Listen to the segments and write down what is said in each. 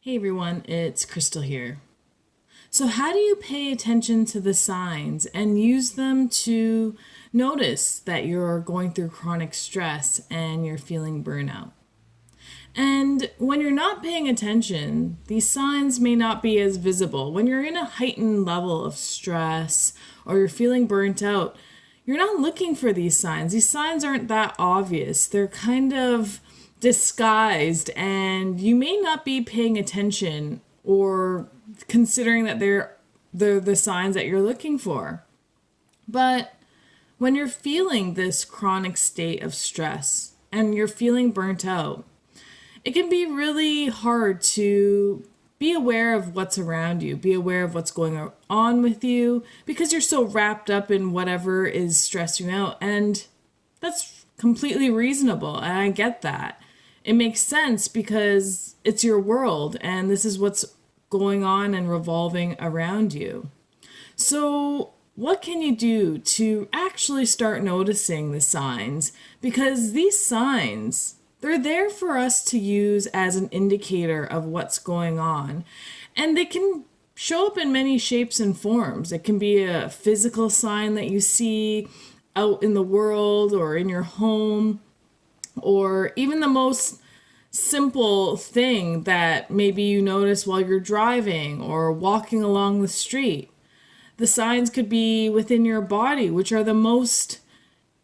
Hey everyone, it's Crystal here. So, how do you pay attention to the signs and use them to notice that you're going through chronic stress and you're feeling burnout? And when you're not paying attention, these signs may not be as visible. When you're in a heightened level of stress or you're feeling burnt out, you're not looking for these signs. These signs aren't that obvious. They're kind of disguised, and you may not be paying attention or considering that they're the signs that you're looking for. But when you're feeling this chronic state of stress and you're feeling burnt out, it can be really hard to be aware of what's around you, be aware of what's going on with you, because you're so wrapped up in whatever is stressing you out. And that's completely reasonable. And I get that. It makes sense because it's your world and this is what's going on and revolving around you. So, what can you do to actually start noticing the signs? Because these signs, they're there for us to use as an indicator of what's going on. And they can show up in many shapes and forms. It can be a physical sign that you see out in the world or in your home, or even the most simple thing that maybe you notice while you're driving or walking along the street. The signs could be within your body, which are the most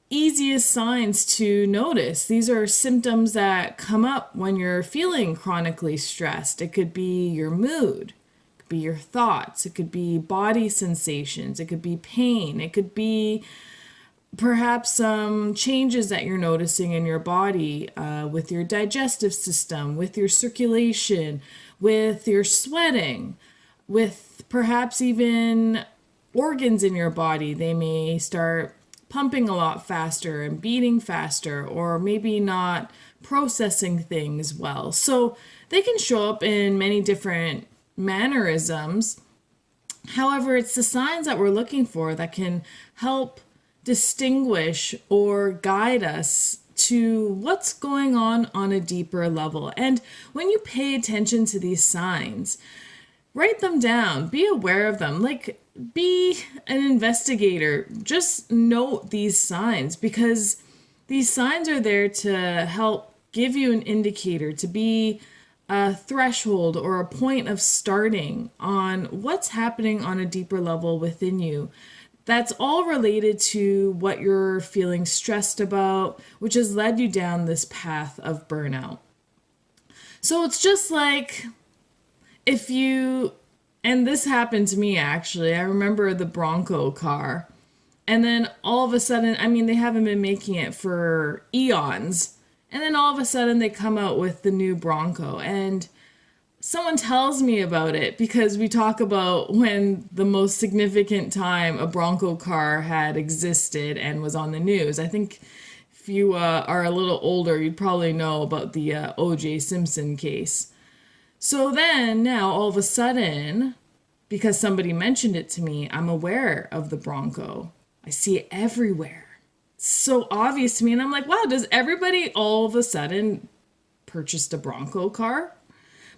easiest signs to notice. These are symptoms that come up when you're feeling chronically stressed. It could be your mood, it could be your thoughts, it could be body sensations, it could be pain, it could be perhaps some changes that you're noticing in your body with your digestive system, with your circulation, with your sweating, with perhaps even organs in your body. They may start pumping a lot faster and beating faster, or maybe not processing things well. So they can show up in many different mannerisms. However, it's the signs that we're looking for that can help distinguish or guide us to what's going on a deeper level. And when you pay attention to these signs, write them down, be aware of them, like be an investigator. Just note these signs, because these signs are there to help give you an indicator, to be a threshold or a point of starting on what's happening on a deeper level within you. That's all related to what you're feeling stressed about, which has led you down this path of burnout. So it's just like if you, and this happened to me actually. I remember the Bronco car. And then all of a sudden, I mean, they haven't been making it for eons. And then all of a sudden they come out with the new Bronco. And someone tells me about it because we talk about when the most significant time a Bronco car had existed and was on the news. I think if you are a little older, you'd probably know about the O.J. Simpson case. So then now all of a sudden, because somebody mentioned it to me, I'm aware of the Bronco. I see it everywhere. It's so obvious to me. And I'm like, wow, does everybody all of a sudden purchase a Bronco car?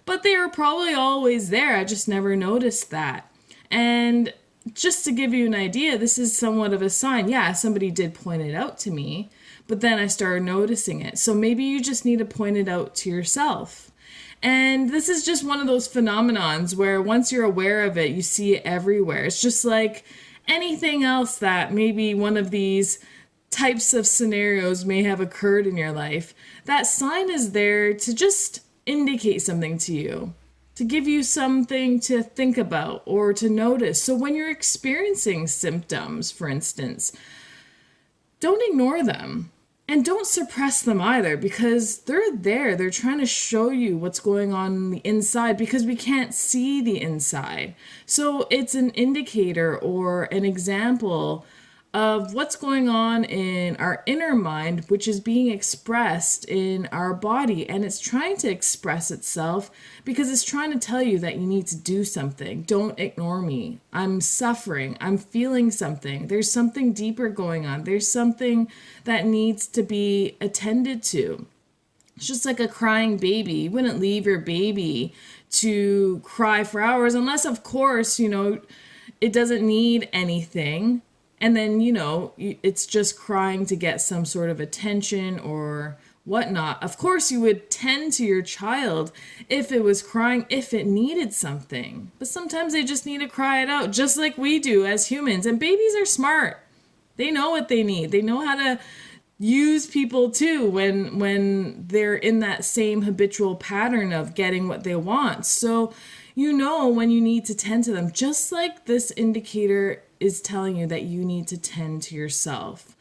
But they were probably always there. I just never noticed that. And just to give you an idea, this is somewhat of a sign. Yeah, somebody did point it out to me, but then I started noticing it. So maybe you just need to point it out to yourself. And this is just one of those phenomenons where once you're aware of it, you see it everywhere. It's just like anything else that maybe one of these types of scenarios may have occurred in your life. That sign is there to just indicate something to you, to give you something to think about or to notice. So when you're experiencing symptoms, for instance, don't ignore them and don't suppress them either, because they're there. They're trying to show you what's going on the inside, because we can't see the inside. So it's an indicator or an example of what's going on in our inner mind, which is being expressed in our body. And it's trying to express itself because it's trying to tell you that you need to do something. Don't ignore me. I'm suffering. I'm feeling something. There's something deeper going on. There's something that needs to be attended to. It's just like a crying baby. You wouldn't leave your baby to cry for hours unless, of course, it doesn't need anything. And then, it's just crying to get some sort of attention or whatnot. Of course, you would tend to your child if it was crying, if it needed something. But sometimes they just need to cry it out, just like we do as humans. And babies are smart. They know what they need. They know how to use people too when they're in that same habitual pattern of getting what they want. So when you need to tend to them, just like this indicator is telling you that you need to tend to yourself.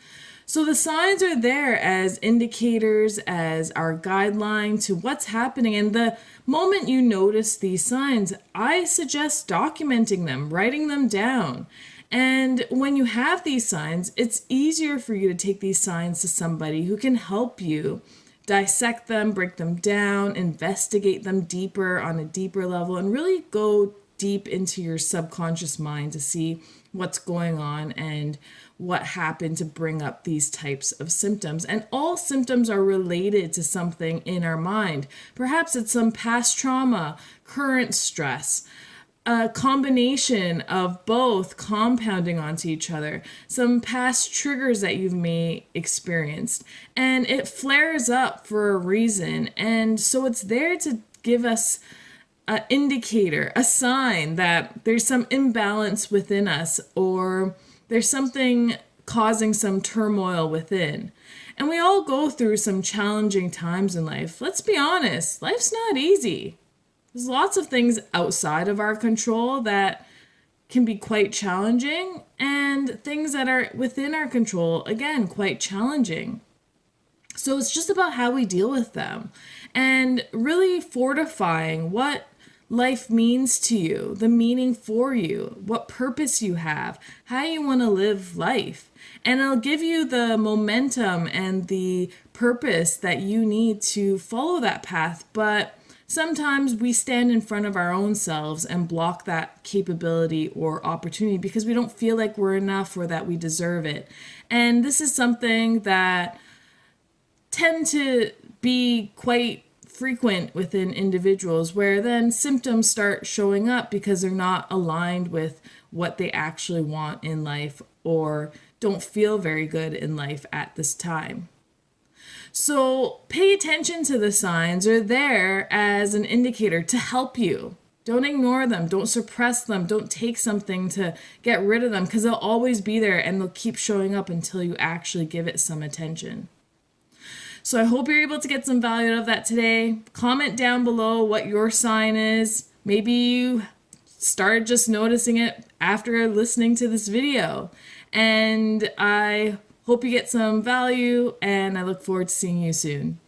So the signs are there as indicators, as our guideline to what's happening. And the moment you notice these signs, I suggest documenting them, writing them down. And when you have these signs, it's easier for you to take these signs to somebody who can help you dissect them, break them down, investigate them deeper on a deeper level, and really go deep into your subconscious mind to see what's going on and what happened to bring up these types of symptoms. And all symptoms are related to something in our mind. Perhaps it's some past trauma, current stress, a combination of both compounding onto each other, some past triggers that you may experienced, and it flares up for a reason. And so it's there to give us an indicator, a sign that there's some imbalance within us, or there's something causing some turmoil within. And we all go through some challenging times in life. Let's be honest, life's not easy. There's lots of things outside of our control that can be quite challenging, and things that are within our control, again, quite challenging. So it's just about how we deal with them and really fortifying what life means to you, the meaning for you, what purpose you have, how you want to live life. And it'll give you the momentum and the purpose that you need to follow that path. But sometimes we stand in front of our own selves and block that capability or opportunity because we don't feel like we're enough or that we deserve it. And this is something that tend to be quite frequent within individuals, where then symptoms start showing up because they're not aligned with what they actually want in life or don't feel very good in life at this time. So pay attention to the signs. They're there as an indicator to help you. Don't ignore them. Don't suppress them. Don't take something to get rid of them, because they'll always be there and they'll keep showing up until you actually give it some attention. So I hope you're able to get some value out of that today. Comment down below what your sign is. Maybe you started just noticing it after listening to this video. And I hope you get some value, and I look forward to seeing you soon.